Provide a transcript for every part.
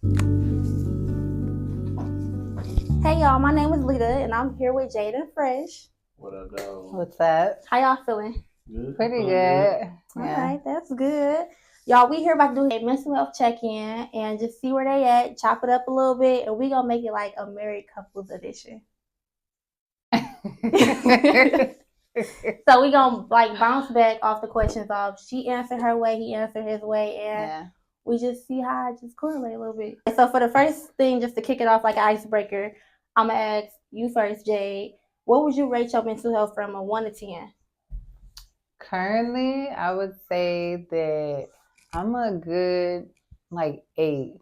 Hey y'all, my name is Lita and I'm here with Jade and Fresh. What up, dog? What's up? How y'all feeling? Good. Pretty Feeling good. All Yeah. right, that's good. Y'all, we here about to do a mental health check-in and just see where they at, chop it up a little bit, and we gonna make it like a married couples edition. So we gonna like bounce back off the questions of she answered her way, he answered his way, and we just see how it just correlate a little bit. So for the first thing, just to kick it off like an icebreaker, I'm gonna ask you first, Jade. What would you rate your mental health from a 1 to 10? Currently, I would say that I'm a good like 8.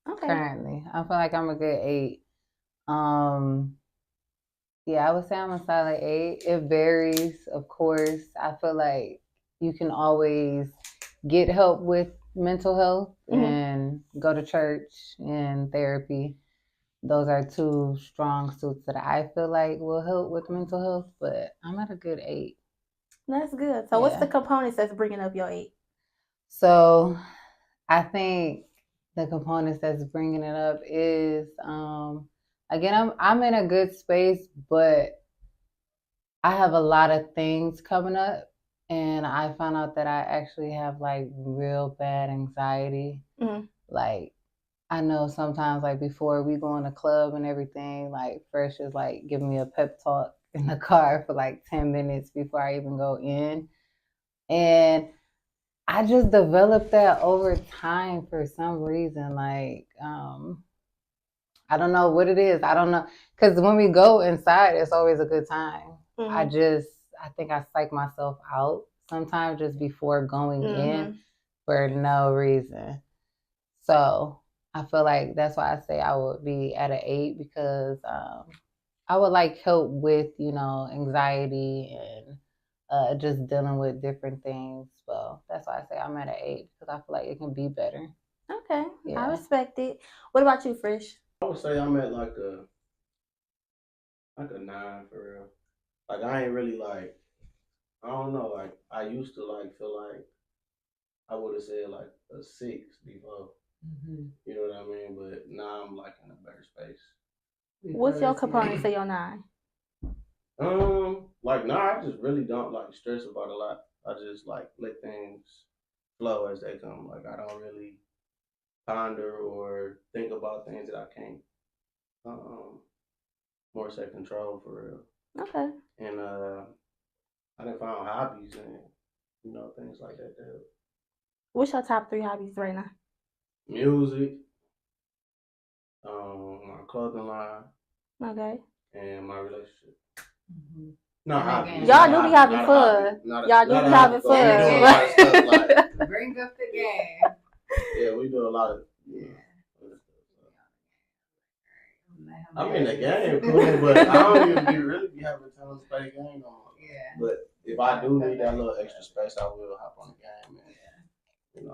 Okay. Currently, I feel like I'm a good 8. Yeah, I would say I'm a solid 8. It varies, of course. I feel like you can always get help with mental health and go to church and therapy. Those are 2 strong suits that I feel like will help with mental health, but I'm at a good 8. That's good. So what's the components that's bringing up your 8? So I think the components that's bringing it up is, again, I'm in a good space, but I have a lot of things coming up, and I found out that I actually have like real bad anxiety. Like, I know sometimes like before we go in the club and everything, like Fresh is like giving me a pep talk in the car for like 10 minutes before I even go in. And I just developed that over time for some reason. Like, I don't know what it is. I don't know. Because when we go inside, it's always a good time. I think I psych myself out sometimes just before going in for no reason. So I feel like that's why I say I would be at an 8 because I would like help with, anxiety and just dealing with different things. Well, that's why I say I'm at an 8 because I feel like it can be better. Okay, yeah. I respect it. What about you, Fresh? I would say I'm at like a 9 for real. Like I ain't really like I don't know. Like I used to like feel like I would have said like a 6 before. You know what I mean? But now I'm like in a better space. What's your components of your 9? Like I just really don't like stress about a lot. I just like let things flow as they come. Like I don't really ponder or think about things that I can't more so control for real. Okay. And I done found hobbies and things like that. What's your top 3 hobbies right now? Music, my clothing line, Okay. and my relationship. No, y'all do be having fun. Y'all do be having fun. We do a lot of stuff like bring up the game. Yeah, we do a lot of. I mean, the game cool, but I don't even really be having time to play the game no more. Yeah. But if I do need that little extra space, I will hop on the game. And,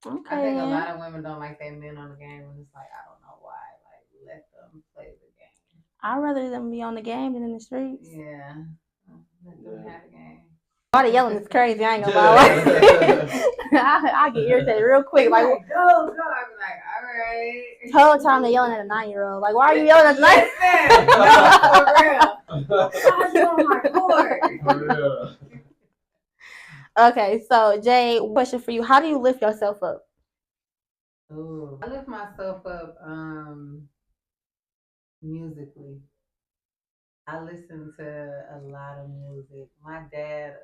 Okay. I think a lot of women don't like their men on the game, and it's like I don't know why. Like let them play the game. I'd rather them be on the game than in the streets. Yeah. Let them have the game. All the yelling is crazy. I ain't gonna lie. I get irritated real quick. Like, go. I'm like, all right. The whole time they're yelling at a 9-year-old. Like, why are you yelling at a 9? No, for real. I'm on my court. For real. Okay, so Jay, question for you: how do you lift yourself up? Ooh, I lift myself up musically. I listen to a lot of music. My dad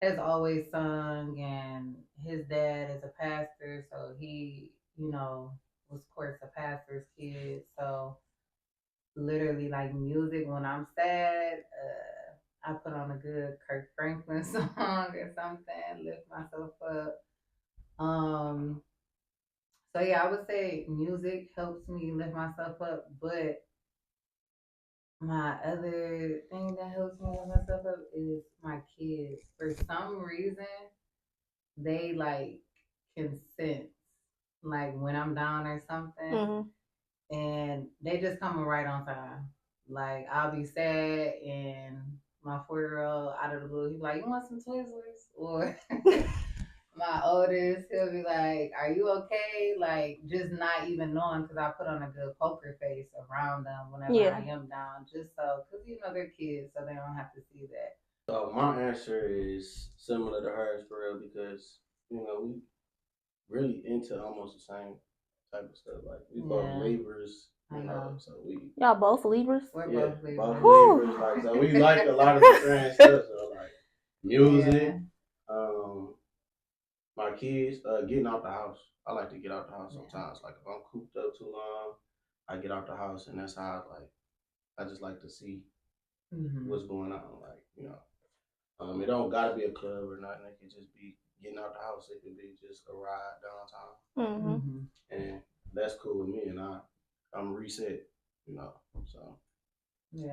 has always sung, and his dad is a pastor, so he, was of course a pastor's kid. So literally, like music, when I'm sad, I put on a good Kirk Franklin song or something, lift myself up. So yeah, I would say music helps me lift myself up, but my other thing that helps me lift myself up is my kids. For some reason, they like can sense like when I'm down or something, and they just come right on time. Like I'll be sad and my 4-year-old out of the blue, he's like, "You want some Twizzlers?" Or my oldest, he'll be like, "Are you okay?" Like just not even knowing because I put on a good poker face around them whenever I am down, just so because they're kids, so they don't have to see that. So my answer is similar to hers for real because we really into almost the same type of stuff. Like we both Libras, so y'all both Libras. We're both Libras. Both Libras. Like so, we like a lot of the same stuff. So like music, my kids, getting out the house. I like to get out the house sometimes. Like if I'm cooped up too long, I get out the house, and that's how I just like to see what's going on. Like it don't gotta be a club or nothing. It can just be getting out the house. It could be just a ride downtown, and that's cool with me. And I'm reset, So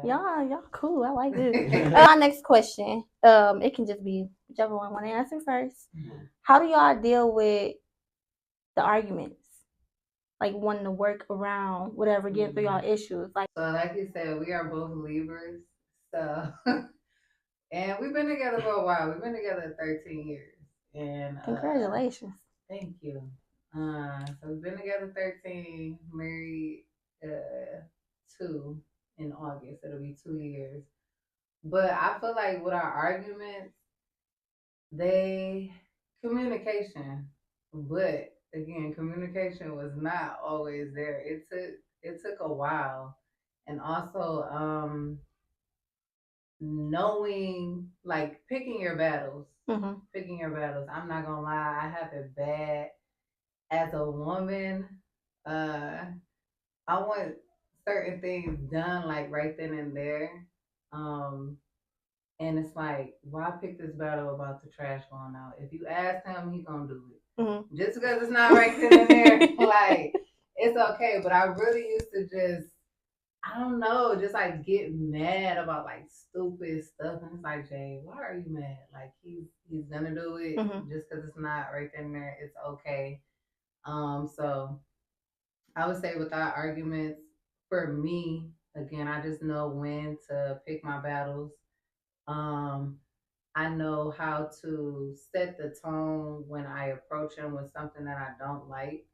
y'all cool. I like this. My next question, it can just be whichever one want to answer first. How do y'all deal with the arguments? Like wanting to work around whatever, getting through y'all issues. Like you said, we are both Libras, so and we've been together for a while. We've been together 13 years, and congratulations. Thank you. So we've been together 13, married 2 in August. It'll be 2 years. But I feel like with our arguments, communication, but again, communication was not always there. It took a while, and also knowing, like, picking your battles. Picking your battles. I'm not gonna lie, I have it bad as a woman. I want certain things done like right then and there. And it's like, why pick this battle about the trash going out? If you ask him, he gonna do it. Just because it's not right then and there, like, it's okay. But I really used to just, I don't know, just like get mad about like stupid stuff. And it's like, Jade, why are you mad? Like he's gonna do it just because it's not right then and there. It's okay. So I would say with our arguments, for me, again, I just know when to pick my battles. I know how to set the tone when I approach him with something that I don't like.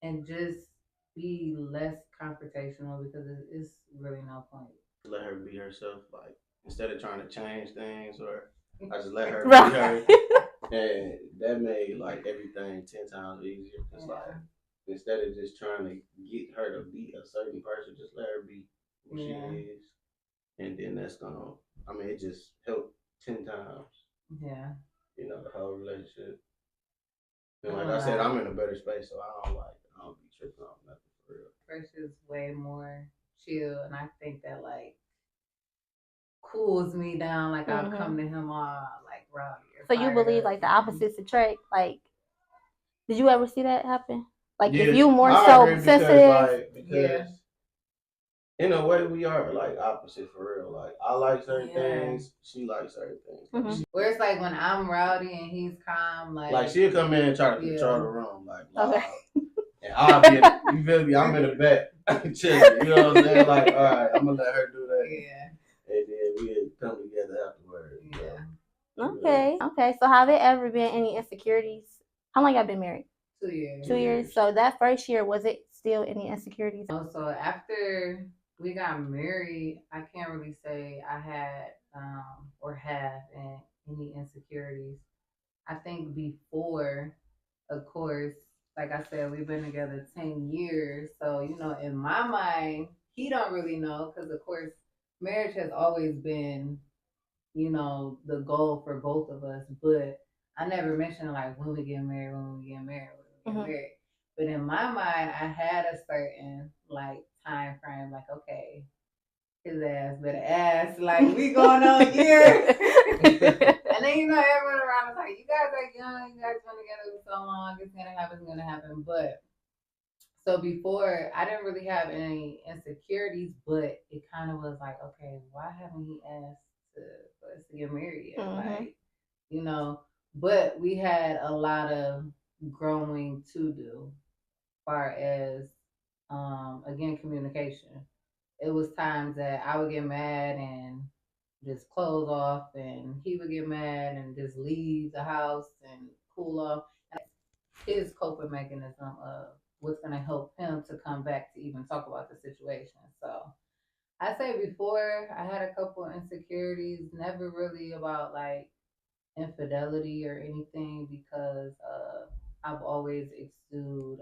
And just be less confrontational because it's really no point. Let her be herself, like instead of trying to change things, or I just let her be her, and that made like everything 10 times easier. Cause like instead of just trying to get her to be a certain person, just let her be who she is, and then that's gonna. I mean, it just helped 10 times. Yeah. The whole relationship. And like I said, I'm in a better space, so I don't be tripping off nothing for real. Fresh is way more chill, and I think that like cools me down. Like I'll come to him all like rowdy. So you believe like the opposites attract? Like, did you ever see that happen? Like if you more so sensitive, because in a way we are like opposite for real. Like I like certain things, she likes certain things. Where it's like when I'm rowdy and he's calm, like she'll come in and try to control the room, like loud. And I'll be, you feel me? I'm in the back, chilling. You know what I'm saying? Like, all right, I'm gonna let her do that. Yeah. And then we'll come together afterwards. Yeah. Okay. So have there ever been any insecurities? How long y'all been married? 2 years. 2 years. So that first year, was it still any insecurities? So after we got married, I can't really say I had or have any insecurities. I think before, of course, like I said, we've been together 10 years. So, in my mind, he don't really know because, of course, marriage has always been, the goal for both of us. But I never mentioned, like, when we get married, when we get married, when we get married. But in my mind, I had a certain, like, time frame, like, okay, his ass better ask, like, we going on a year. And then, everyone around is like, you guys are young, you guys been together for so long, it's gonna happen. But so before, I didn't really have any insecurities, but it kind of was like, okay, why haven't he asked for us to get married yet? Like, but we had a lot of growing to do, as far as again, communication. It was times that I would get mad and just close off, and he would get mad and just leave the house and cool off. And his coping mechanism of what's going to help him to come back to even talk about the situation. So I say before I had a couple of insecurities, never really about like infidelity or anything, because I've always exuded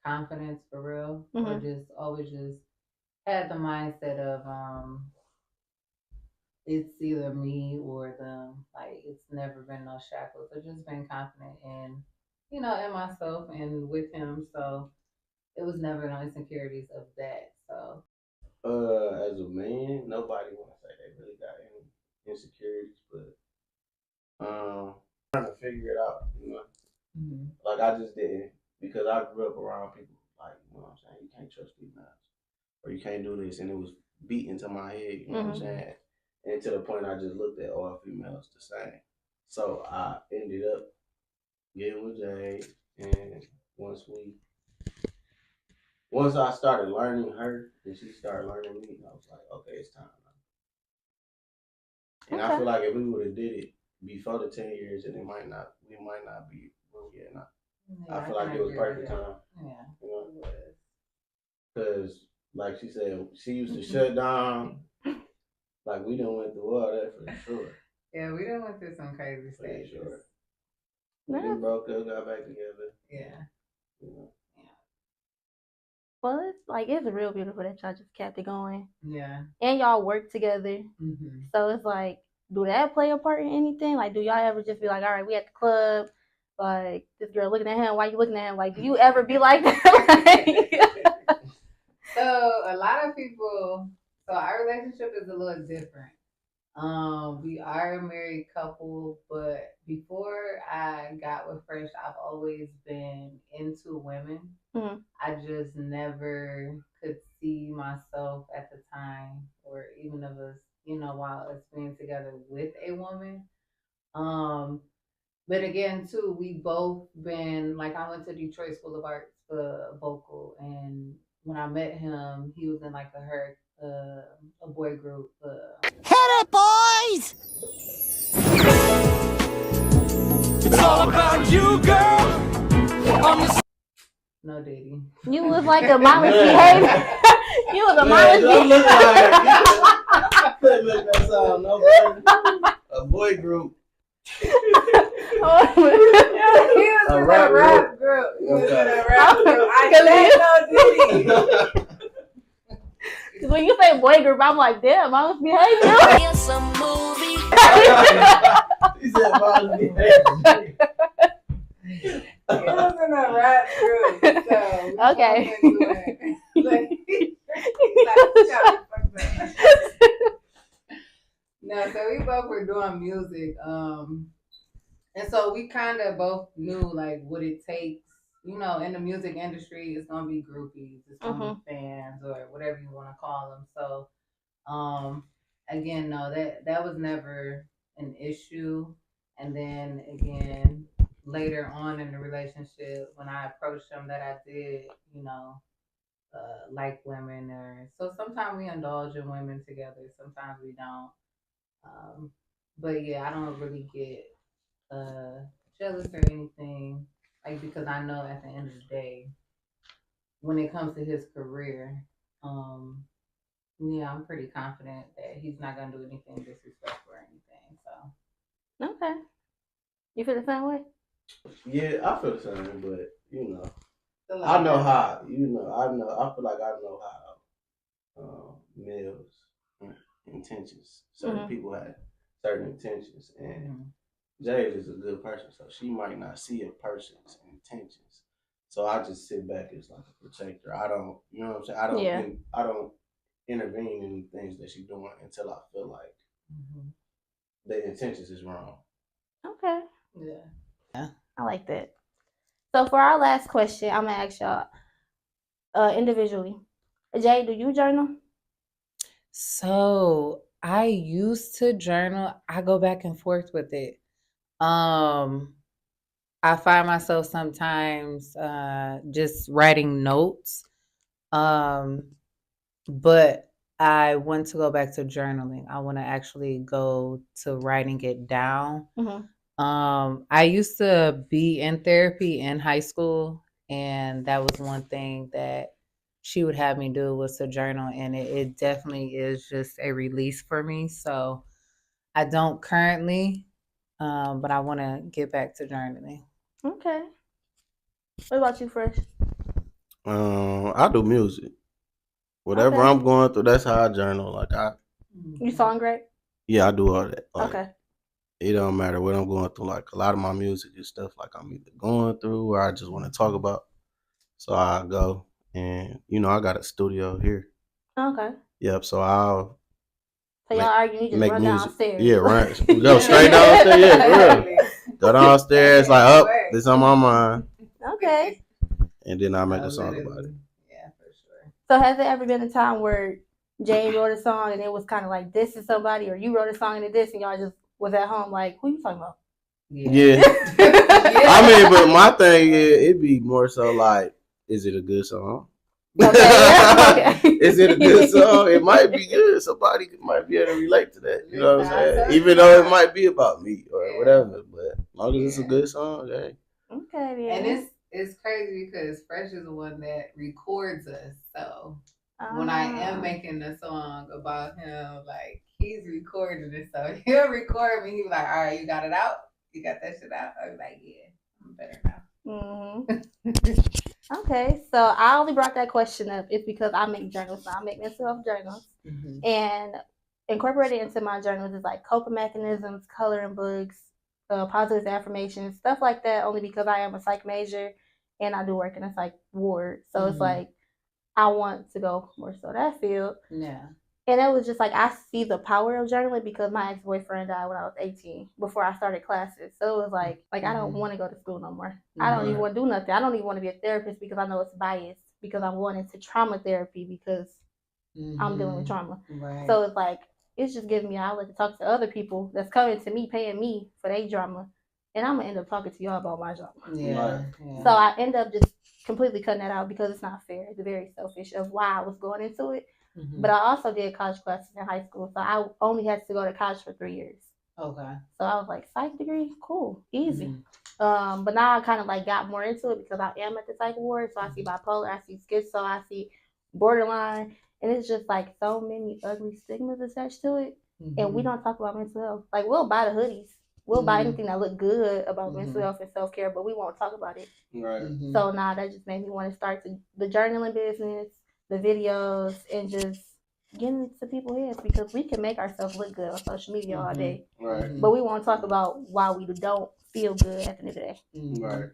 confidence for real, or just always just had the mindset of it's either me or them. Like it's never been no shackles. I've just been confident in, in myself and with him. So it was never no insecurities of that. So As a man, nobody want to say they really got any insecurities, but trying to figure it out, Like I just didn't, because I grew up around people like, what I'm saying, you can't trust females, or you can't do this, and it was beat into my head, you know what I'm saying, and to the point I just looked at all females the same. So I ended up getting with Jade, and once I started learning her and she started learning me, I was like, okay, it's time now. And I feel like if we would have did it before the 10 years, then we might not be where we at now. Yeah, I feel like it was perfect time. Yeah. Because, like she said, she used to shut down. Like, we done went through all that for sure. Yeah, we done went through some crazy stages. Sure. We broke up, got back together. Yeah. Well, it's real beautiful that y'all just kept it going. Yeah. And y'all work together. So it's like, do that play a part in anything? Like, do y'all ever just be like, all right, we at the club, like, this girl looking at him, why you looking at him? Like, do you ever be like that? So a lot of people, so our relationship is a little different. We are a married couple, but before I got with Fresh, I've always been into women. I just never could see myself at the time, or even of us, while us being together with a woman. But again, too, we both been like, I went to Detroit School of Arts for vocal, and when I met him, he was in like a boy group. Hit it, boys! It's all about you, girl. No dating. You was like a modest behavior. You was a modest behavior. Couldn't make that sound no better. A boy group. He was in a rap group. I said no dating. Because when you say boy group, I'm like, damn, modest behavior. It's a movie. He said modest behavior. He was in a rap group, so okay. No, so we both were doing music, and so we kind of both knew like what it takes. In the music industry, it's gonna be groupies, it's gonna be fans, or whatever you want to call them. So, again, no, that was never an issue. And then again, later on in the relationship, when I approached him that I did, like women, or so sometimes we indulge in women together, sometimes we don't. But yeah, I don't really get jealous or anything, like, because I know at the end of the day, when it comes to his career, yeah, I'm pretty confident that he's not gonna do anything disrespectful or anything. So okay, you feel the same way? Yeah, I feel the same, but I know how. I feel like I know how males intentions. Certain people have certain intentions, and Jade is a good person, so she might not see a person's intentions. So I just sit back as like a protector. I don't, you know what I'm saying? I don't intervene in things that she's doing until I feel like the intentions is wrong. Okay. Yeah. I like that. So for our last question, I'm gonna ask y'all individually. Jay, do you journal? So I used to journal. I go back and forth with it. I find myself sometimes just writing notes. But I want to go back to journaling. I want to actually go to writing it down. I used to be in therapy in high school, and that was one thing that she would have me do was to journal, and it definitely is just a release for me. So I don't currently, but I want to get back to journaling. Okay. What about you, Fresh? I do music. Whatever I'm going through, that's how I journal. Like You songwrite? Yeah, I do all that. Like, okay. It don't matter what I'm going through. Like a lot of my music is stuff like I'm either going through or I just want to talk about. So I go and I got a studio here. Okay. Yep. So I'll. So y'all argue, you just make run music. downstairs. Yeah, right. We go straight downstairs. Yeah, real. Go downstairs like, oh, this on my mind. Okay. And then I make a song about it. Yeah, for sure. So has there ever been a time where Jade wrote a song and it was kind of like this is somebody, or you wrote a song and this, and y'all just was at home like, who you talking about? Yeah. I mean, but my thing is, it'd be more so like, is it a good song? Okay. Is it a good song? It might be good. Somebody might be able to relate to that. You know what I'm saying? Even though it might be about me or whatever, but as long as it's a good song, okay. Okay, yeah. And it's crazy because Fresh is the one that records us. So when I am making a song about him, like he's recording it, so he'll record me. He'll be like, "All right, you got it out. You got that shit out." I'll be like, "Yeah, I'm better now." Okay, so I only brought that question up is because I make journals. So I make mental health journals, and incorporated into my journals is like coping mechanisms, coloring books, positive affirmations, stuff like that. Only because I am a psych major and I do work in a psych ward, so it's like I want to go more so that field. Yeah. And it was just like I see the power of journaling because my ex-boyfriend died when I was 18 before I started classes. So it was like I don't want to go to school no more. I don't even want to do nothing. I don't even want to be a therapist because I know it's biased because I'm going into trauma therapy because I'm dealing with trauma. Right. So it's like it's just giving me an outlet to talk to other people that's coming to me, paying me for their drama. And I'm going to end up talking to y'all about my drama. Yeah. So I end up just completely cutting that out because it's not fair. It's very selfish of why I was going into it. But I also did college classes in high school, so I only had to go to college for 3 years. Okay. So I was like, psych degree, cool, easy. But now I kind of like got more into it because I am at the psych ward, so I see bipolar, I see schizo, I see borderline, and it's just like so many ugly stigmas attached to it, and we don't talk about mental health. Like we'll buy the hoodies, we'll buy anything that look good about mental health and self care, but we won't talk about it. Right. So now that just made me want to start the journaling business, the videos, and just getting into people's heads because we can make ourselves look good on social media all day, Right. but we won't talk about why we don't feel good at the end of the day. Right.